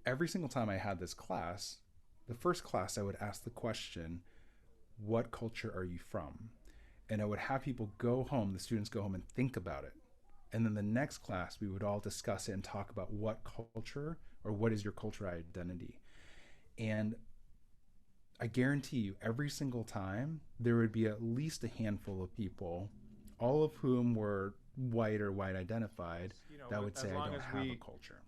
every single time I had this class, the first class I would ask the question, what culture are you from? And I would have people go home, the students go home and think about it. And then the next class, we would all discuss it and talk about what culture or what is your cultural identity. And I guarantee you, every single time, there would be at least a handful of people, all of whom were white or white identified, that would As say, I long don't as have a we culture.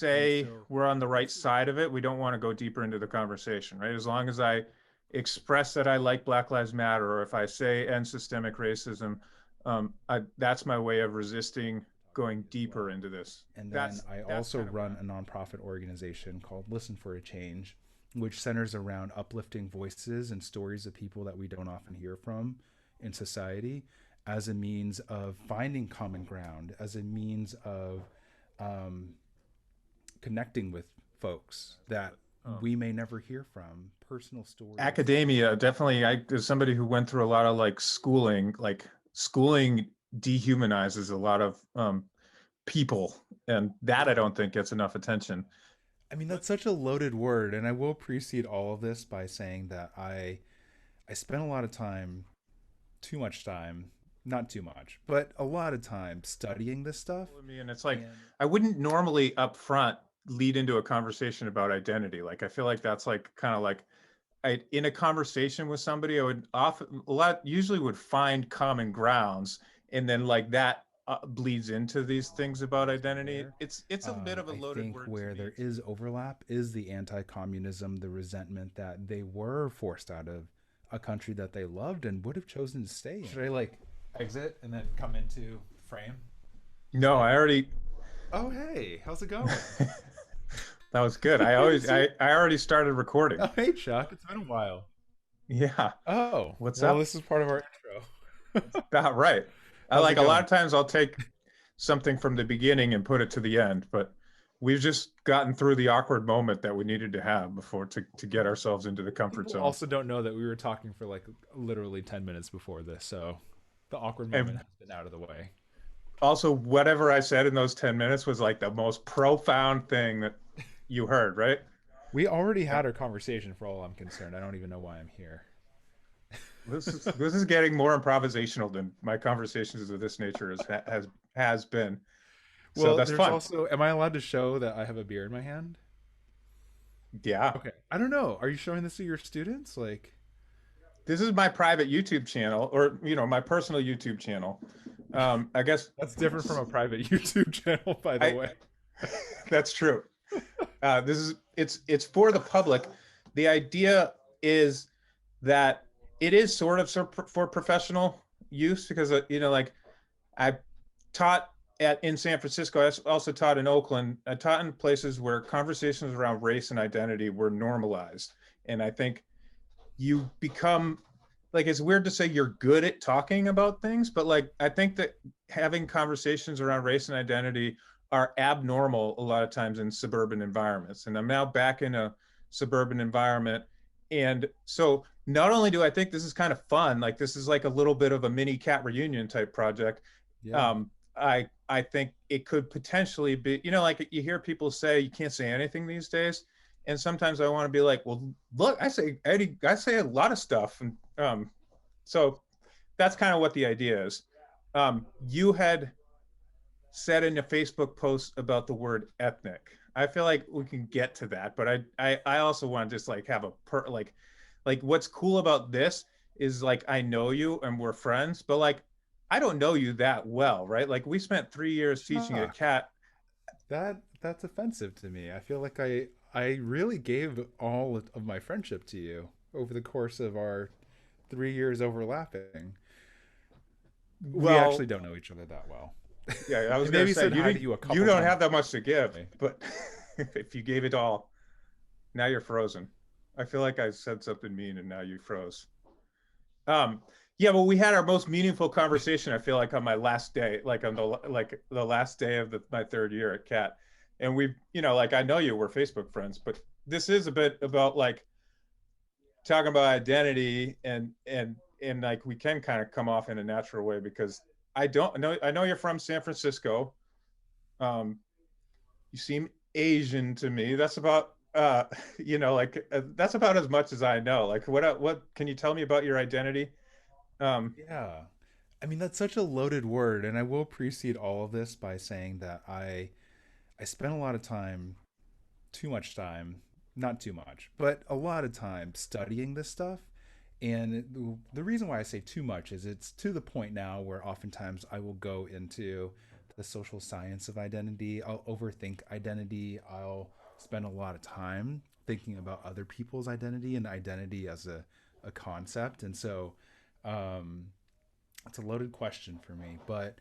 And say so we're on the right side of it, we don't want to go deeper into the conversation, right? As long as I express that I like Black Lives Matter, or if I say end systemic racism, that's my way of resisting going deeper into this. And then That's I that's also kind of where run I'm. a nonprofit organization called Listen for a Change, which centers around uplifting voices and stories of people that we don't often hear from in society as a means of finding common ground, as a means of um, connecting with folks that Um, we may never hear from, personal stories. Academia, definitely. As somebody who went through a lot of like schooling dehumanizes a lot of people, and that I Yeah. don't think gets enough attention. I mean, that's such a loaded word. And I will precede all of this by saying that I spent a lot of time, too much time, not too much, but a lot of time studying this stuff. I mean, it's like And I wouldn't normally up front lead into a conversation about identity. Like I feel like that's like kind of like in a conversation with somebody, I would often a lot usually would find common grounds, and then like that bleeds into these things about goes from identity. there. It's a bit of a I loaded think word to where me there too. is overlap is the anti communism, the resentment that they were forced out of a country that they loved and would have chosen to stay in. Should I like exit and then come into frame? No, I already. Oh, hey, how's it going? That was good. See? I already started recording. Oh, hey, Chuck. It's been a while. Yeah. Oh, What's well, up? this is part of our intro. About right. I How's it like a lot going? of times I'll take something from the beginning and put it to the end, but we've just gotten through the awkward moment that we needed to have before to get ourselves into the comfort People zone. also don't know that we were talking for like literally 10 minutes before this, so the awkward moment And has been out of the way. also, whatever I said in those 10 minutes was like the most profound thing that you heard, right? We already Yeah. had our conversation for all I'm concerned. I don't even know why I'm here. This is getting more improvisational than my conversations of this nature has been. So Well, that's there's fun. also, am I allowed to show that I have a beer in my hand? Yeah. Okay. I don't know. Are you showing this to your students? Like, This is my private YouTube channel, or my personal YouTube channel. I guess that's different from a private YouTube channel, by the I way. that's true. This is it's for the public. The idea is that it is sort of for professional use because like I taught at in San Francisco. I also taught in Oakland. I taught in places where conversations around race and identity were normalized, and I think you become like it's weird to say you're good at talking about things, but like I think that having conversations around race and identity are abnormal a lot of times in suburban environments. And I'm now back in a suburban environment. And so not only do I think this is kind of fun, like this is like a little bit of a mini cat reunion type project. Yeah. I think it could potentially be, like you hear people say you can't say anything these days. And sometimes I want to be like, well, look, I say Eddie, I say a lot of stuff. And so that's kind of what the idea is. You had said in a Facebook post about the word ethnic. I feel like we can get to that, but I also want to just like have a like what's cool about this is like I know you and we're friends, but like I don't know you that well, right? Like we spent 3 years teaching at Chuck, Cat. that's offensive to me. I feel like I really gave all of my friendship to you over the course of our 3 years overlapping. We actually Well, don't know each other that well. yeah, I I was gonna maybe say said you hi to didn't you a you couple don't times. have that much to give, but if you gave it all, now you're frozen. I feel like I said something mean and now you froze. Um, yeah, well, we had our most meaningful conversation. I feel like on my last day, like on the last day of my third year at Cat, and we, like I know you, we're Facebook friends, but this is a bit about like talking about identity and like we can kind of come off in a natural way because I don't know. I know you're from San Francisco. Um, you seem Asian to me. That's about like that's about as much as I know. Like what can you tell me about your identity? Um Yeah. I mean, that's such a loaded word, and I will precede all of this by saying that I spent a lot of time, too much time, not too much, but a lot of time studying this stuff. And the reason why I say too much is it's to the point now where oftentimes I will go into the social science of identity. I'll overthink identity. I'll spend a lot of time thinking about other people's identity and identity as a concept. And so um, it's a loaded question for me, but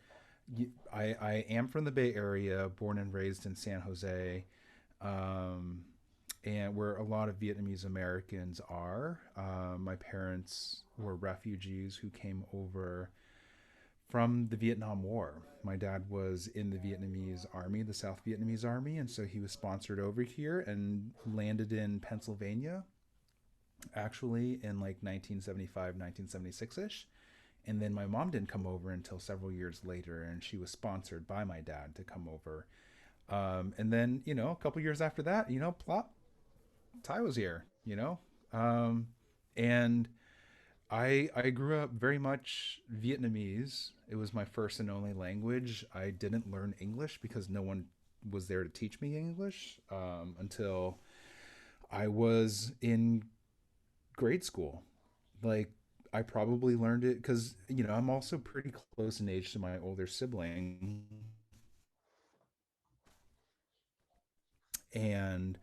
I am from the Bay Area, born and raised in San Jose, um, and where a lot of Vietnamese Americans are. My parents were refugees who came over from the Vietnam War. My dad was in the Vietnamese army, the South Vietnamese army, and so he was sponsored over here and landed in Pennsylvania, actually in like 1975, 1976 ish. And then my mom didn't come over until several years later, and she was sponsored by my dad to come over. And then, a couple years after that, plop, Thai was here, and I grew up very much Vietnamese. It was my first and only language. I didn't learn English because no one was there to teach me English until I was in grade school. Like, I probably learned it because, I'm also pretty close in age to my older sibling. And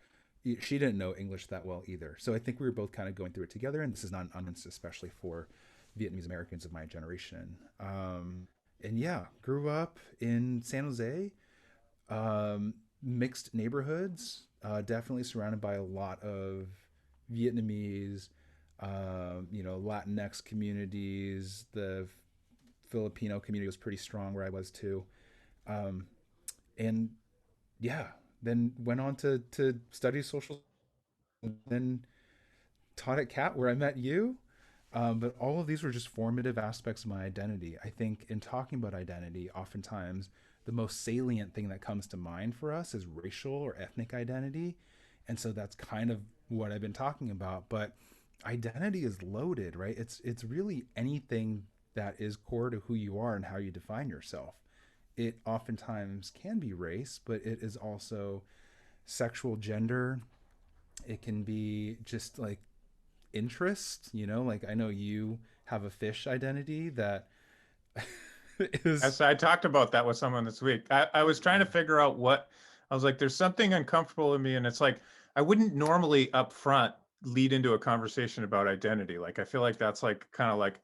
she didn't know English that well either. So I think we were both kind of going through it together. And this is not an unance, especially for Vietnamese Americans of my generation. And yeah, grew up in San Jose, mixed neighborhoods, definitely surrounded by a lot of Vietnamese, Latinx communities. The Filipino community was pretty strong where I was too. Um, and yeah, then went on to study social, then taught at Cat where I met you. But all of these were just formative aspects of my identity. I think in talking about identity, oftentimes the most salient thing that comes to mind for us is racial or ethnic identity. And so that's kind of what I've been talking about. But identity is loaded, right? It's really anything that is core to who you are and how you define yourself. It oftentimes can be race, but it is also sexual gender. It can be just like interest, like I know you have a fish identity that is. As I talked about that with someone this week. I was trying to figure out what I was like, there's something uncomfortable in me. And it's like, I wouldn't normally up front lead into a conversation about identity. Like, I feel like that's like kind of like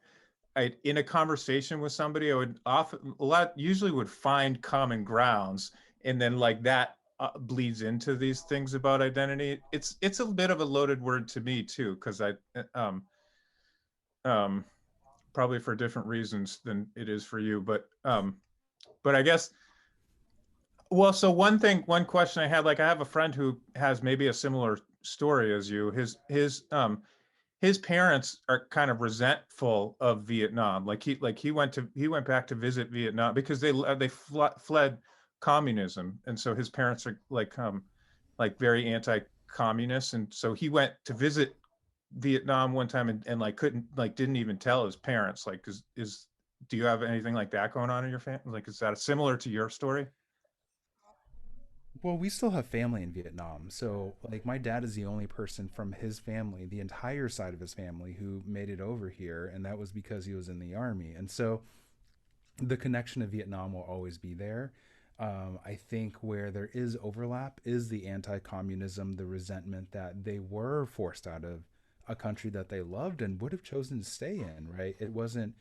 in a conversation with somebody, I would often a lot usually would find common grounds. And then like that bleeds into these things about identity. It's a bit of a loaded word to me too, because um, um, probably for different reasons than it is for you. But I guess well, so one question I had, like I have a friend who has maybe a similar story as you. His parents are kind of resentful of Vietnam. He went back to visit Vietnam because fled communism, and so his parents are like very anti-communist, and so he went to visit Vietnam one time and like couldn't like didn't even tell his parents. Like, is do you have anything like that going on in your family? Like, is that similar to your story? Well, we still have family in Vietnam. So, like, my dad is the only person from his family, the entire side of his family, who made it over here. And that was because he was in the army. And so the connection to Vietnam will always be there. I think where there is overlap is the anti communism, the resentment that they were forced out of a country that they loved and would have chosen to stay in, right? It wasn't,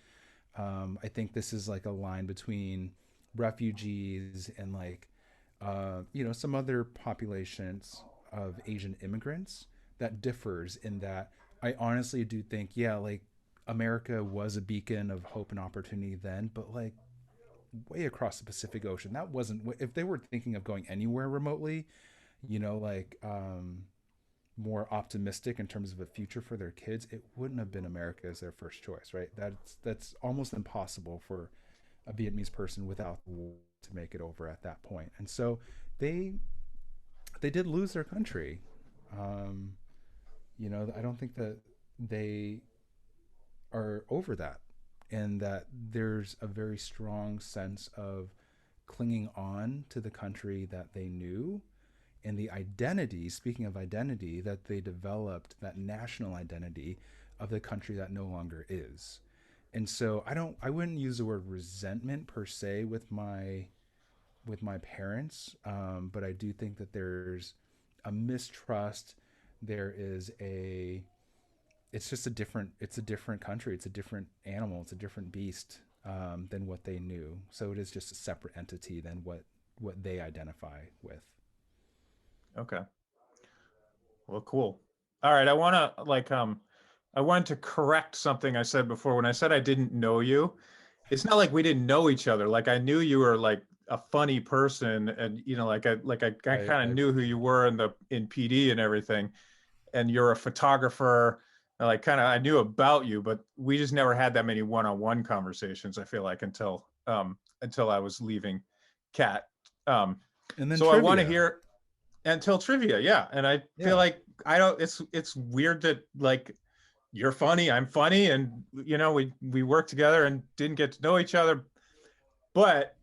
I think this is like a line between refugees and like some other populations of Asian immigrants that differs in that I honestly do think, yeah, like America was a beacon of hope and opportunity then, but like way across the Pacific Ocean, that wasn't, if they were thinking of going anywhere remotely, like more optimistic in terms of a future for their kids, it wouldn't have been America as their first choice, right? That's almost impossible for a Vietnamese person without the war to make it over at that point. And so they they did lose their country. Um, I don't think that they are over that, and that there's a very strong sense of clinging on to the country that they knew, and the identity, speaking of identity, that they developed, that national identity of the country that no longer is. And so I wouldn't use the word resentment per se with my parents, but I do think that there's a mistrust. There is a it's just a different it's a different country, it's a different animal, it's a different beast, than what they knew. So it is just a separate entity than what they identify with. Okay. Well, cool. All right. I wanted to correct something I said before. When I said I didn't know you, it's not like we didn't know each other. Like I knew you were like a funny person, and I kind I of knew who you were in PD and everything. And you're a photographer. And like kind of I knew about you, but we just never had that many one-on-one conversations. I feel like until I was leaving Cat. Um, And then so I want to trivia. hear until trivia, yeah. And I feel Yeah. like I don't. It's weird that like you're funny, I'm funny, and we worked together and didn't get to know each other. But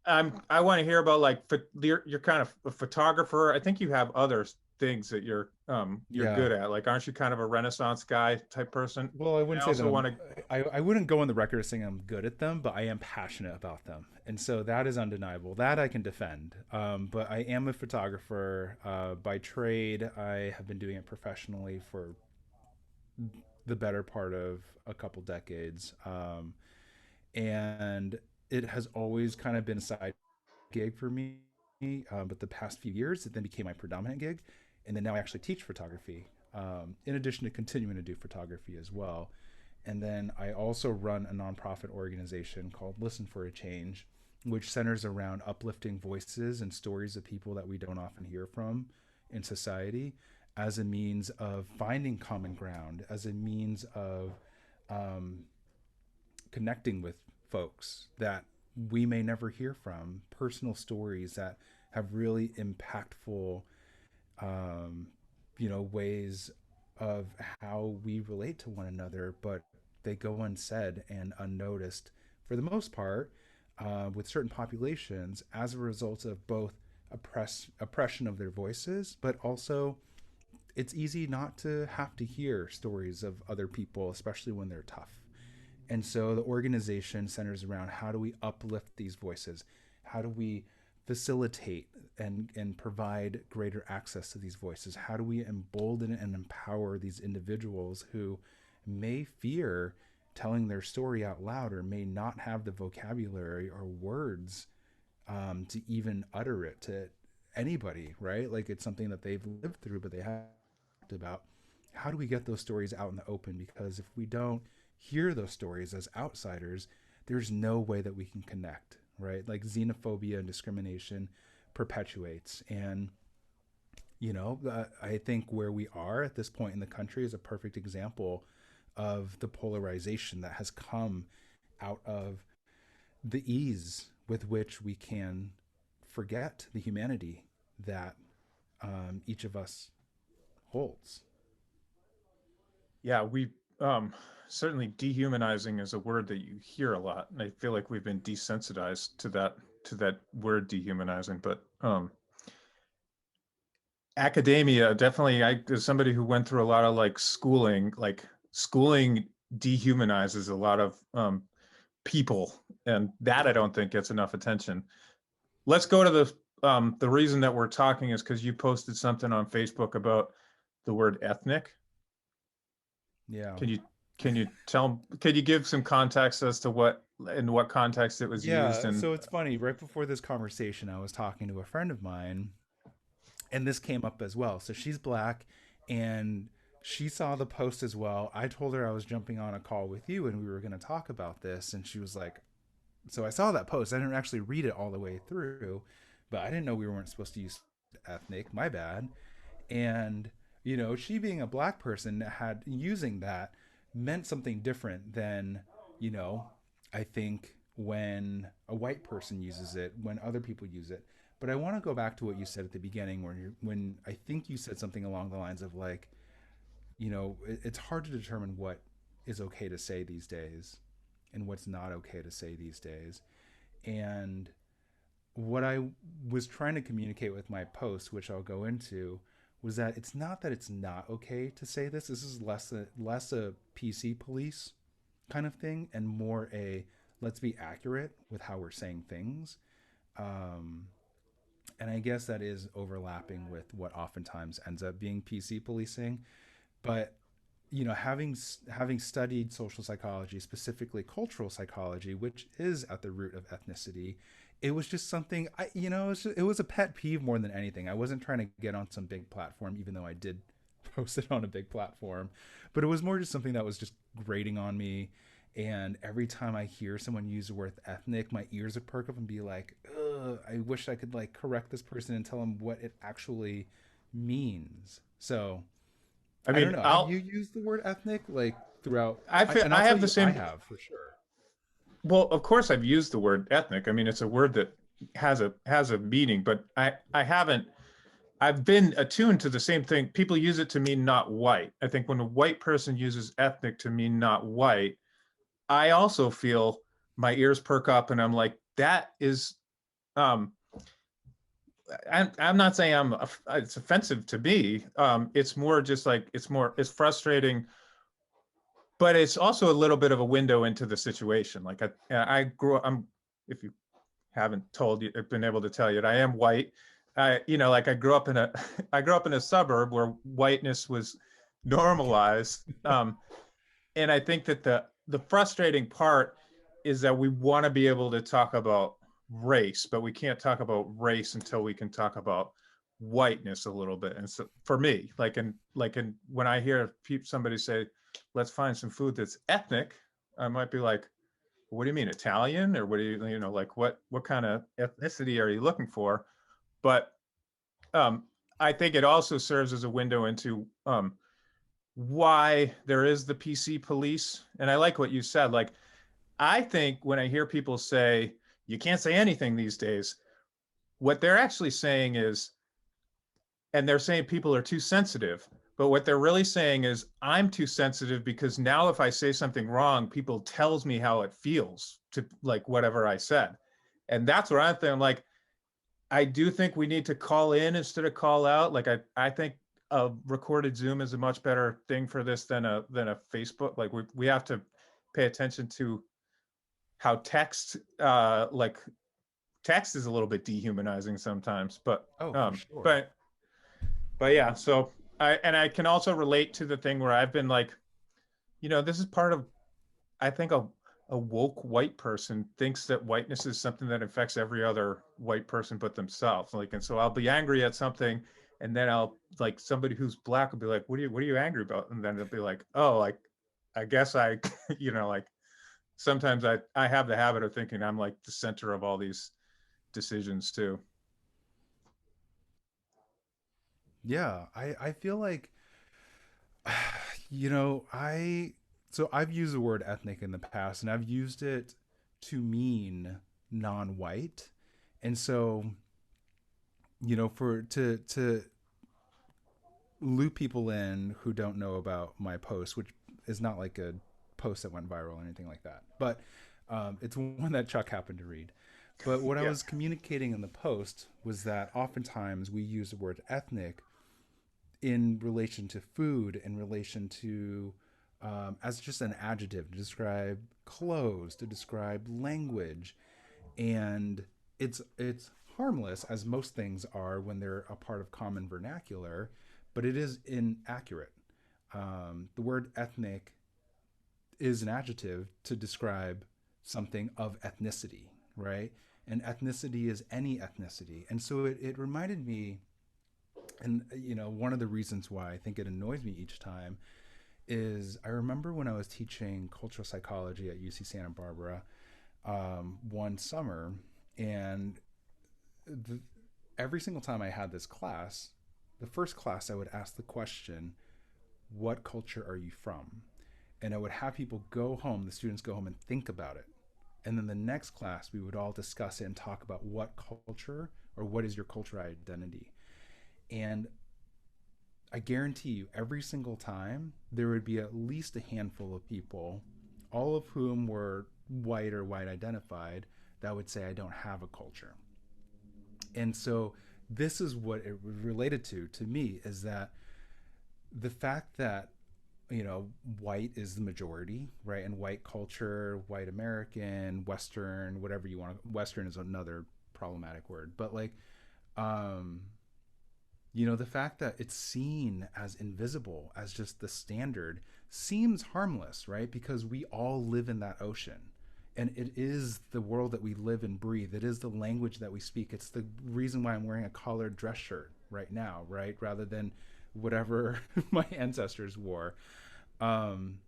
I want to hear about like you're kind of a photographer. I think you have other things that you're Yeah. good at. Like, aren't you kind of a Renaissance guy type person? Well, I I wouldn't say that also want to. I wouldn't go on the record as saying I'm good at them, but I am passionate about them. And so that is undeniable. That I can defend. But I am a photographer by trade. I have been doing it professionally for the better part of a couple decades. And it has always kind of been a side gig for me. But the past few years, it then became my predominant gig. And then now I actually teach photography, in addition to continuing to do photography as well. And then I also run a nonprofit organization called Listen for a Change, which centers around uplifting voices and stories of people that we don't often hear from in society, as a means of finding common ground, as a means of um, connecting with folks that we may never hear from, personal stories that have really impactful, um, ways of how we relate to one another, but they go unsaid and unnoticed for the most part, with certain populations as a result of both oppression of their voices, but also it's easy not to have to hear stories of other people, especially when they're tough. And so the organization centers around how do we uplift these voices? How do we facilitate and provide greater access to these voices? How do we embolden and empower these individuals who may fear telling their story out loud, or may not have the vocabulary or words, to even utter it to anybody, right? Like it's something that they've lived through, but they have about. How do we get those stories out in the open? Because if we don't hear those stories as outsiders, there's no way that we can connect, right? Like xenophobia and discrimination perpetuates. And, I think where we are at this point in the country is a perfect example of the polarization that has come out of the ease with which we can forget the humanity that, each of us holds. Yeah, we um, certainly dehumanizing is a word that you hear a lot, and I feel like we've been desensitized to that word dehumanizing. But academia definitely. As somebody who went through a lot of like schooling dehumanizes a lot of people, and that I don't think gets enough attention. Let's go to the reason that we're talking is because you posted something on Facebook about the word ethnic. Yeah. Can you can you give some context as to in what context it was used? Yeah, And so it's funny. Right before this conversation, I was talking to a friend of mine, and this came up as well. So she's black, and she saw the post as well. I told her I was jumping on a call with you, and we were going to talk about this. And she was like, "So I saw that post. I didn't actually read it all the way through, but I didn't know we weren't supposed to use ethnic. My bad." And she being a black person had using that meant something different than, you know I think when a white person uses it, when other people use it. But I want to go back to what you said at the beginning, when I think you said something along the lines of like, it's hard to determine what is okay to say these days and what's not okay to say these days. And what I was trying to communicate with my post, which I'll go into, was that it's not that it's not okay to say this. This is less a PC police kind of thing and more a let's be accurate with how we're saying things. Um, and I guess that is overlapping with what oftentimes ends up being PC policing. But having studied social psychology, specifically cultural psychology, which is at the root of ethnicity, it was just something it was a pet peeve more than anything. I wasn't trying to get on some big platform, even though I did post it on a big platform, but it was more just something that was just grating on me. And every time I hear someone use the word ethnic, my ears would perk up and be like, ugh, I wish I could like correct this person and tell them what it actually means. So I I don't mean, know. Have you used the word ethnic like throughout? I feel And I'll I tell have the you, I same. have for sure. Well, of course, I've used the word ethnic. I mean, it's a word that has a meaning, but I haven't. I've been attuned to the same thing. People use it to mean not white. I think when a white person uses ethnic to mean not white, I also feel my ears perk up, and I'm like, that is. Um, I'm not saying it's offensive to me. It's more just like it's frustrating, but it's also a little bit of a window into the situation. Like I grew up. If you haven't told you, been able to tell you, I am white. Like I grew up in a I grew up in a suburb where whiteness was Okay. normalized. And I think that the frustrating part is that we want to be able to talk about race, but we can't talk about race until we can talk about whiteness a little bit. And so for me, like in when I hear somebody say, "Let's find some food that's ethnic," I might be like, "What do you mean, Italian? Or what do like what kind of ethnicity are you looking for?" But um, I think it also serves as a window into why there is the PC police. And I like what you said. Like, I think when I hear people say, you can't say anything these days, what they're actually saying is, and they're saying people are too sensitive. But what they're really saying is, I'm too sensitive because now if I say something wrong, people tells me how it feels to like whatever I said. And that's where I'm thinking, like, I do think we need to call in instead of call out. Like I think a recorded Zoom is a much better thing for this than a Facebook. Like we have to pay attention to how text is a little bit dehumanizing sometimes. But Oh, for um sure. but but yeah, so I can also relate to the thing where I've been like, this is part of I think a woke white person thinks that whiteness is something that affects every other white person but themselves. Like, and so I'll be angry at something, and then I'll like somebody who's black will be like, what are you angry about?" And then they'll be like, "Oh, like I guess I, like sometimes I have the habit of thinking I'm like the center of all these decisions too." Yeah, I feel like I so I've used the word ethnic in the past and I've used it to mean non-white. And so, for to loop people in who don't know about my post, which is not like a post that went viral or anything like that, but it's one that Chuck happened to read. But what I Yeah. was communicating in the post was that oftentimes we use the word ethnic in relation to food, in relation to as just an adjective to describe clothes, to describe language, and it's harmless as most things are when they're a part of common vernacular, but it is inaccurate. The word ethnic is an adjective to describe something of ethnicity, right? And ethnicity is any ethnicity. And so it reminded me, and one of the reasons why I think it annoys me each time is I remember when I was teaching cultural psychology at UC Santa Barbara one summer, and the, every single time I had this class, the first class I would ask the question, "What culture are you from?" And I would have people go home, the students go home and think about it. And then the next class, we would all discuss it and talk about what culture or what is your cultural identity? And I guarantee you, every single time, there would be at least a handful of people, all of whom were white or white identified, that would say, I don't have a culture. And so this is what it related to me, is that the fact that, white is the majority, right? And white culture, white American, Western, whatever you want. Western is another problematic word, but like, um, the fact that it's seen as invisible, as just the standard, seems harmless, right? Because we all live in that ocean. And it is the world that we live and breathe. It is the language that we speak. It's the reason why I'm wearing a collared dress shirt right now, right? Rather than whatever my ancestors wore. Um,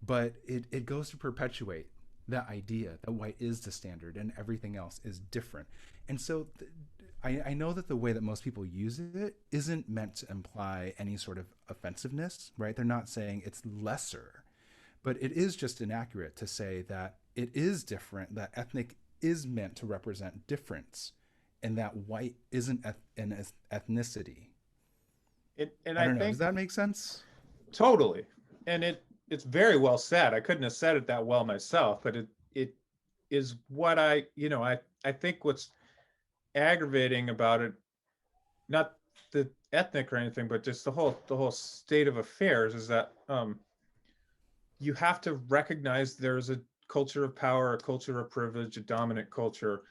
but it goes to perpetuate that idea that white is the standard and everything else is different. And so I know that the way that most people use it isn't meant to imply any sort of offensiveness, right? They're not saying it's lesser, but it is just inaccurate to say that it is different, that ethnic is meant to represent difference, and that white isn't an ethnicity. And I I don't know. Does think that make sense? totally, and it's very well said. I couldn't have said it that well myself, but it is what I think what's aggravating about it, not the ethnic or anything, but just the whole state of affairs, is that you have to recognize there's a culture of power, a culture of privilege, a dominant culture,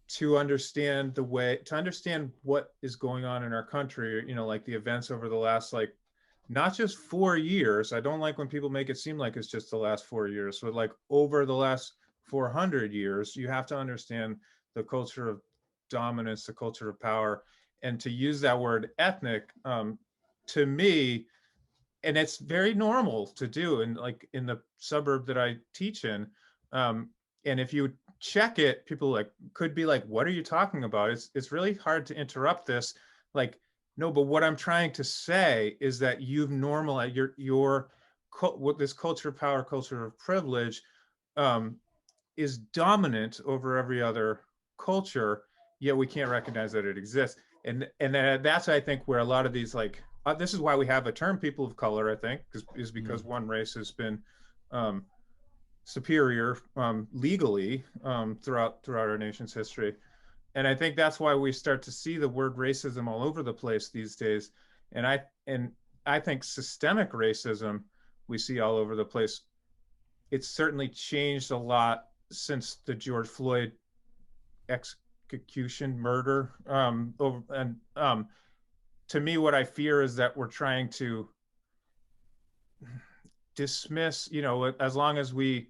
to understand what is going on in our country, like the events over the last, like, not just 4 years. I don't like when people make it seem like it's just the last 4 years, but like over the last 400 years. You have to understand the culture of dominance, the culture of power. And to use that word ethnic, to me, and it's very normal to do, and like in the suburb that I teach in, um, and if you check it, people like could be like, what are you talking about? It's really hard to interrupt this, like, no, but what I'm trying to say is that you've normalized your what this culture of power, culture of privilege, um, is dominant over every other culture, yet we can't recognize that it exists. And that's, I think, where a lot of these, like, this is why we have a term people of color, I think, is because Mm. one race has been um, superior legally throughout our nation's history. And I think that's why we start to see the word racism all over the place these days. And I think systemic racism we see all over the place. It's certainly changed a lot since the George Floyd execution, murder. And To me, what I fear is that we're trying to dismiss, as long as we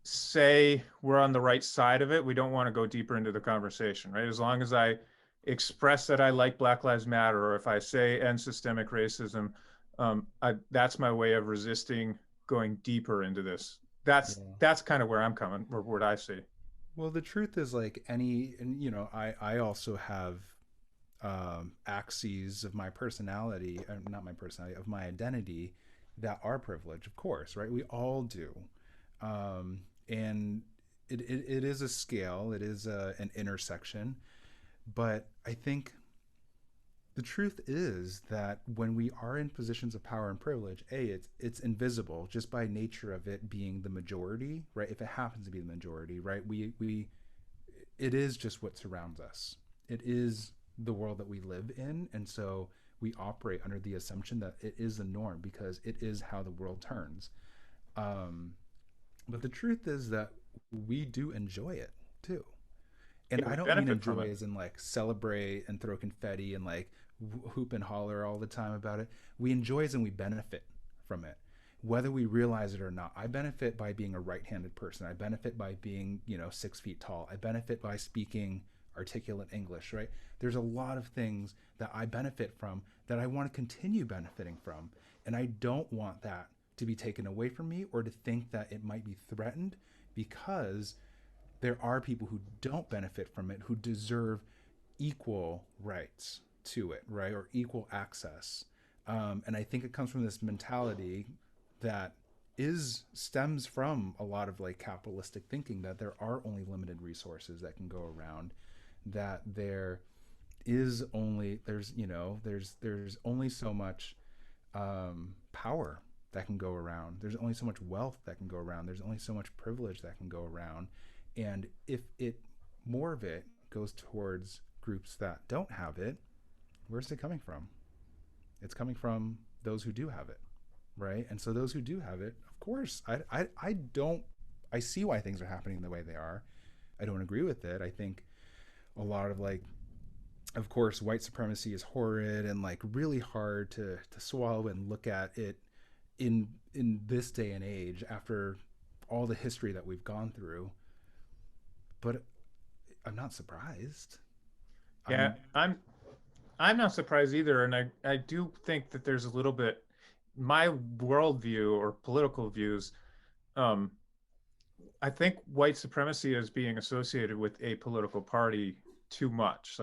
say we're on the right side of it, we don't want to go deeper into the conversation, right? As long as I express that I like Black Lives Matter, or if I say end systemic racism, that's my way of resisting going deeper into this. That's Yeah. that's kind of where I'm coming, or what I see. Well, the truth is, like, and I also have axes of my personality, not my personality, of my identity, that are privileged, of course, right? We all do. And it is a scale, it is an intersection. But I think the truth is that when we are in positions of power and privilege, it's invisible just by nature of it being the majority, right? If it happens to be the majority, right? We it is just what surrounds us. It is the world that we live in, and so we operate under the assumption that it is the norm because it is how the world turns. Um, but the truth is that we do enjoy it too. And Yeah, I we don't mean benefit from enjoy it. as in like celebrate and throw confetti and like hoop and holler all the time about it. We enjoy as in we benefit from it, whether we realize it or not. I benefit by being a right-handed person. I benefit by being, 6 feet tall. I benefit by speaking articulate English, right? There's a lot of things that I benefit from that I want to continue benefiting from. And I don't want that to be taken away from me or to think that it might be threatened because there are people who don't benefit from it who deserve equal rights to it, right? Or equal access. And I think it comes from this mentality that is stems from a lot of like capitalistic thinking that there are only limited resources that can go around, that there's only so much power that can go around. There's only so much wealth that can go around. There's only so much privilege that can go around. And if it more of it goes towards groups that don't have it, where's it coming from? It's coming from those who do have it, right? And so those who do have it, of course, I don't, I see why things are happening the way they are. I don't agree with it. I think a lot of like, of course, white supremacy is horrid and like really hard to swallow and look at it in this day and age after all the history that we've gone through. But I'm not surprised. Yeah, I'm I'm not surprised either, and I do think that there's a little bit my worldview or political views. Um, I think white supremacy is being associated with a political party too much.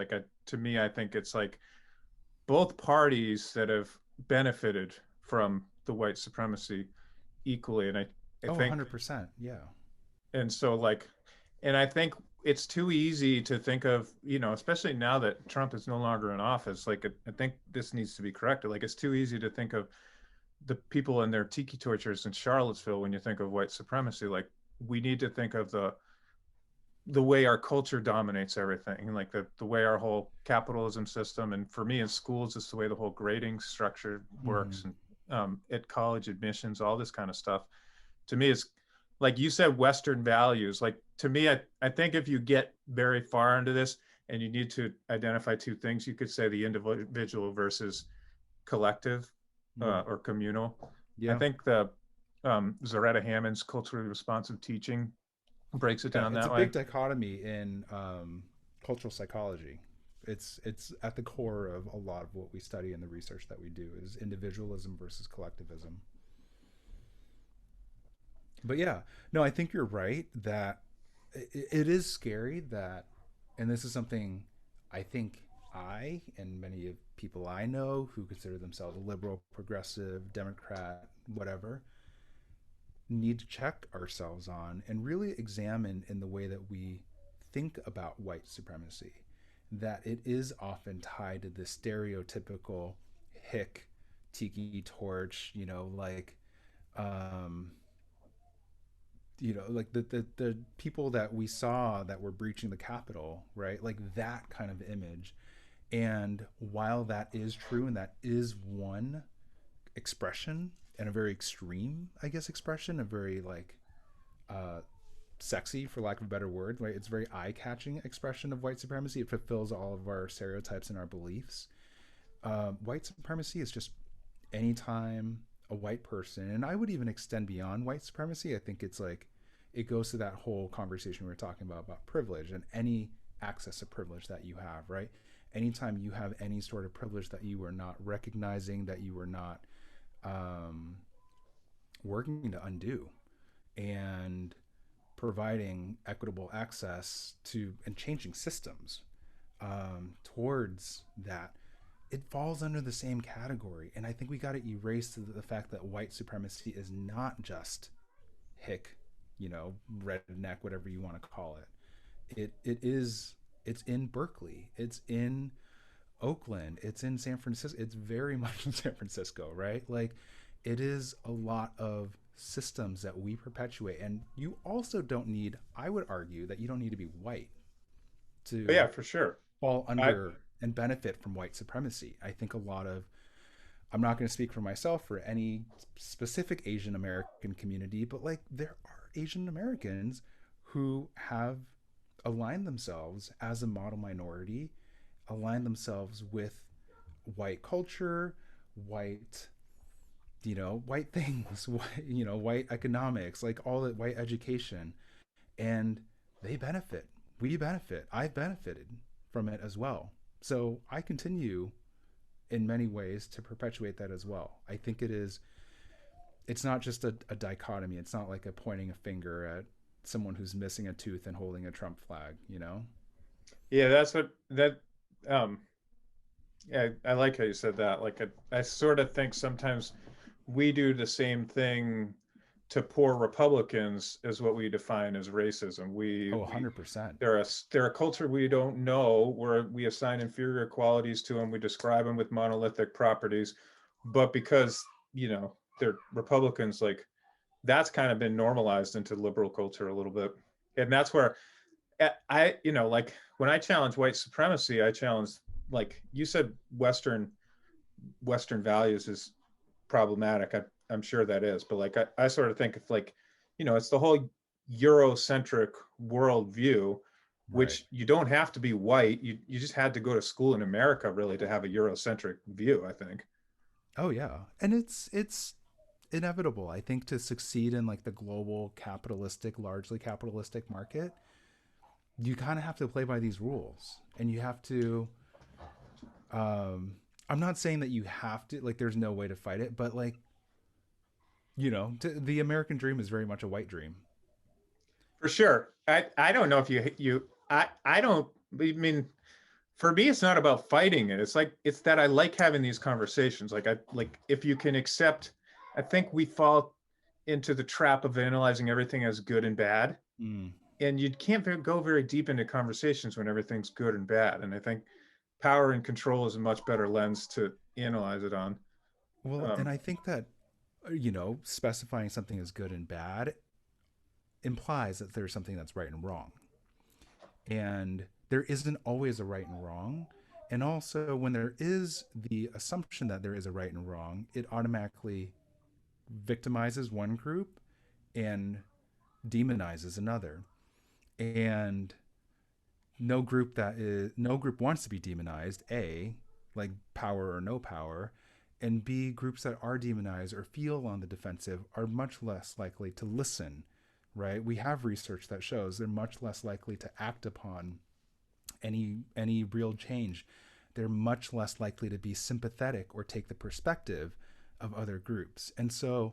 To me, I think it's like both parties that have benefited from the white supremacy equally, and I oh think 100%. Yeah. and so like and I think it's too easy to think of, especially now that Trump is no longer in office. I think this needs to be corrected. Like, it's too easy to think of the people in their tiki tortures in Charlottesville when you think of white supremacy. Like, we need to think of the way our culture dominates everything, like the way our whole capitalism system, and for me in schools, it's the way the whole grading structure Mm-hmm. works, and at college admissions, all this kind of stuff. To me, it's like you said, Western values. Like, to me, I think if you get very far into this and you need to identify two things, you could say the individual versus collective, Mm. or communal. I Yeah. think the Zaretta Hammond's culturally responsive teaching breaks it Yeah. down It's a that way. big dichotomy in cultural psychology. It's at the core of a lot of what we study and the research that we do is individualism versus collectivism. But yeah, no, I think you're right that it is scary that, and this is something I think I and many of people I know who consider themselves liberal, progressive, Democrat, whatever, need to check ourselves on and really examine in the way that we think about white supremacy. That it is often tied to the stereotypical hick, tiki torch, um, like the people that we saw that were breaching the Capitol, right? Like that kind of image. And while that is true and that is one expression and a very extreme, I guess, expression, a very like uh, sexy, for lack of a better word, right? It's a very eye catching expression of white supremacy. It fulfills all of our stereotypes and our beliefs. White supremacy is just anytime a white person, and I would even extend beyond white supremacy. I think it's like it goes to that whole conversation we were talking about privilege and any access to privilege that you have, right? Anytime you have any sort of privilege that you are not recognizing, that you are not um, working to undo, and providing equitable access to and changing systems towards that, it falls under the same category. And I think we got to erase the fact that white supremacy is not just hick, redneck, whatever you want to call it. It's in Berkeley, it's in Oakland, it's in San Francisco, it's very much in San Francisco, right? Like it is a lot of systems that we perpetuate. And you also don't need, I would argue that you don't need to be white But to yeah, for sure. fall I under and benefit from white supremacy. I think a lot of, I'm not going to speak for myself or any specific Asian American community, but like there are Asian Americans who have aligned themselves as a model minority, aligned themselves with white culture, white, white things, white, white economics, like all that, white education, and they benefit. We benefit. I've benefited from it as well. So I continue in many ways to perpetuate that as well. I think it's not just a dichotomy. It's not like a pointing a finger at someone who's missing a tooth and holding a Trump flag. Yeah, that's what that um yeah, I like how you said that. Like, I sort of think sometimes we do the same thing to poor Republicans is what we define as racism. Oh, We 100%. they're a culture we don't know, where we assign inferior qualities to them. We describe them with monolithic properties, but because they're Republicans, like that's kind of been normalized into liberal culture a little bit, and that's where like when I challenge white supremacy, I challenge, like you said, Western values is problematic. I'm sure that is, but like I sort of think if like, it's the whole Eurocentric worldview, Right. which you don't have to be white. You just had to go to school in America really to have a Eurocentric view, I think. Oh yeah. And it's inevitable, I think, to succeed in like the global capitalistic, largely capitalistic market. You kind of have to play by these rules, and you have to I'm not saying that you have to, like there's no way to fight it, but like, the American dream is very much a white dream. For sure. I don't know if I don't, I mean, for me it's not about fighting it. It's that I like having these conversations. Like I like if you can accept, I think we fall into the trap of analyzing everything as good and bad. Mm. And you can't go very deep into conversations when everything's good and bad. And I think power and control is a much better lens to analyze it on. Well, and Um, I think that specifying something as good and bad implies that there's something that's right and wrong. And there isn't always a right and wrong. And also, when there is the assumption that there is a right and wrong, it automatically victimizes one group and demonizes another. And no group wants to be demonized, A, like power or no power, and B, groups that are demonized or feel on the defensive are much less likely to listen, right? We have research that shows they're much less likely to act upon any real change. They're much less likely to be sympathetic or take the perspective of other groups. And so,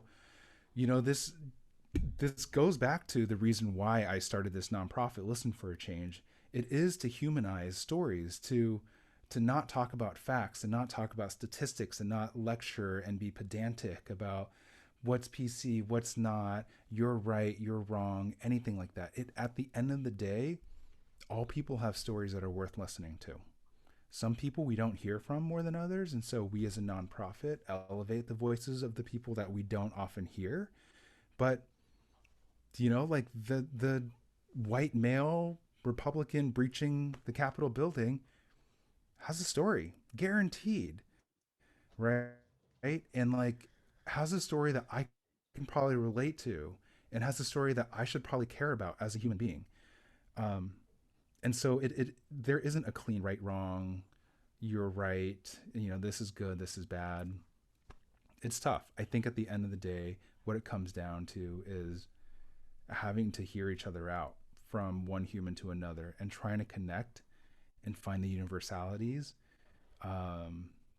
this goes back to the reason why I started this nonprofit, Listen for a Change. It is to humanize stories, to not talk about facts and not talk about statistics and not lecture and be pedantic about what's PC, what's not, you're right, you're wrong, anything like that. It At the end of the day, all people have stories that are worth listening to. Some people we don't hear from more than others, and so we as a nonprofit elevate the voices of the people that we don't often hear. But like the white male Republican breaching the Capitol building has a story, guaranteed, right? And like has a story that I can probably relate to, and has a story that I should probably care about as a human being. Um, and so it there isn't a clean right wrong. You're right. This is good. This is bad. It's tough. I think at the end of the day, what it comes down to is having to hear each other out from one human to another and trying to connect and find the universalities,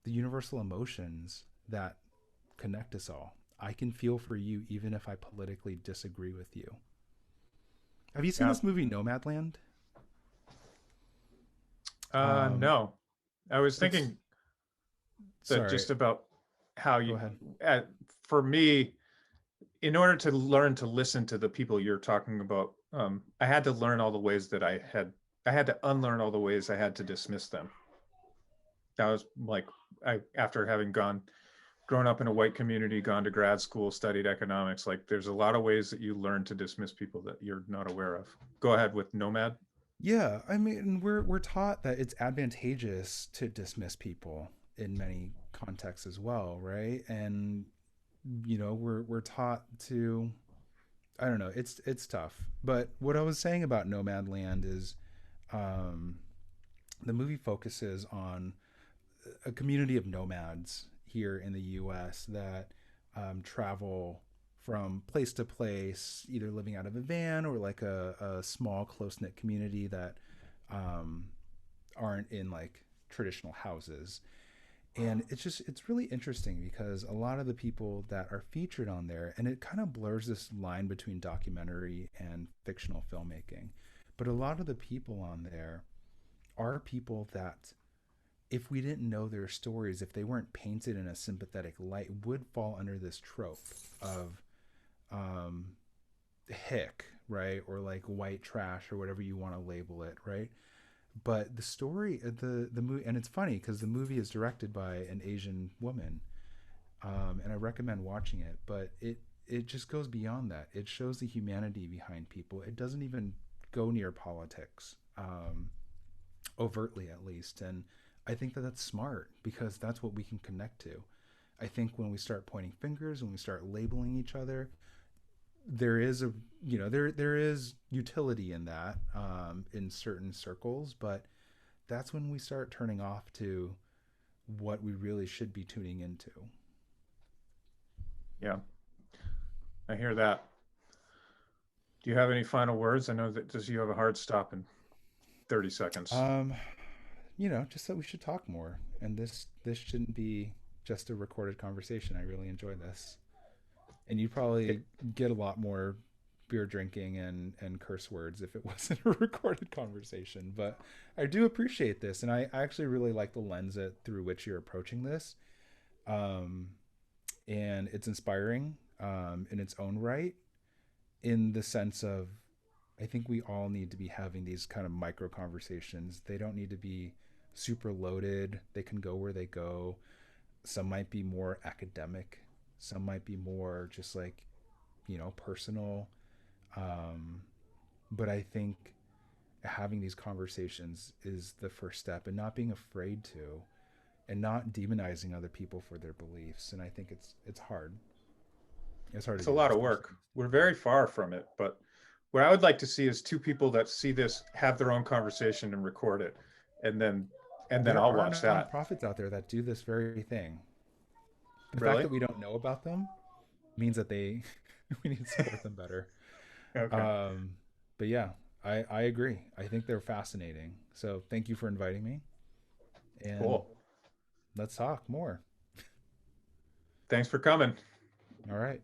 the universal emotions that connect us all. I can feel for you even if I politically disagree with you. Have you seen yeah. this movie Nomadland? Um, No, I was it's thinking that sorry. just about how Go you, ahead. uh, for me, in order to learn to listen to the people you're talking about, I had to learn all the ways that I had to unlearn all the ways I had to dismiss them. That was like, after having grown up in a white community, gone to grad school, studied economics, like there's a lot of ways that you learn to dismiss people that you're not aware of. Go ahead with Nomad. Yeah, I mean, we're taught that it's advantageous to dismiss people in many contexts as well, right? And we're taught to, I don't know, it's tough. But what I was saying about Nomad Land is, um, the movie focuses on a community of nomads here in the U.S. that travel from place to place, either living out of a van or like a small close knit community that um, aren't in like traditional houses. And it's really interesting because a lot of the people that are featured on there, and it kind of blurs this line between documentary and fictional filmmaking, but a lot of the people on there are people that, if we didn't know their stories, if they weren't painted in a sympathetic light, would fall under this trope of um, hick, right? Or like white trash or whatever you want to label it, right? But the story, the movie, and it's funny because the movie is directed by an Asian woman, and I recommend watching it. But it just goes beyond that. It shows the humanity behind people. It doesn't even go near politics, overtly at least. And I think that that's smart because that's what we can connect to. I think when we start pointing fingers, when we start labeling each other, there is a there is utility in that, in certain circles, but that's when we start turning off to what we really should be tuning into. Yeah, I hear that. Do you have any final words? I know that just you have a hard stop in 30 seconds. Um, just that we should talk more, and this shouldn't be just a recorded conversation. I really enjoy this, and you'd probably get a lot more beer drinking and curse words if it wasn't a recorded conversation. But I do appreciate this, and I actually really like the lens through which you're approaching this. Um, and it's inspiring, in its own right, in the sense of I think we all need to be having these kind of micro conversations. They don't need to be super loaded. They can go where they go. Some might be more academic. Some might be more just like, personal. Um, but I think having these conversations is the first step, and not being afraid to, and not demonizing other people for their beliefs. And I think it's hard. It's hard to It's a do lot those of things. work. We're very far from it, but what I would like to see is two people that see this have their own conversation and record it, and then There I'll are watch that. nonprofits out there that do this very thing. The fact Really? that we don't know about them means that they we need to support them better. Okay. Um, but yeah, I agree. I think they're fascinating. So thank you for inviting me, and Cool. let's talk more. Thanks for coming. All right.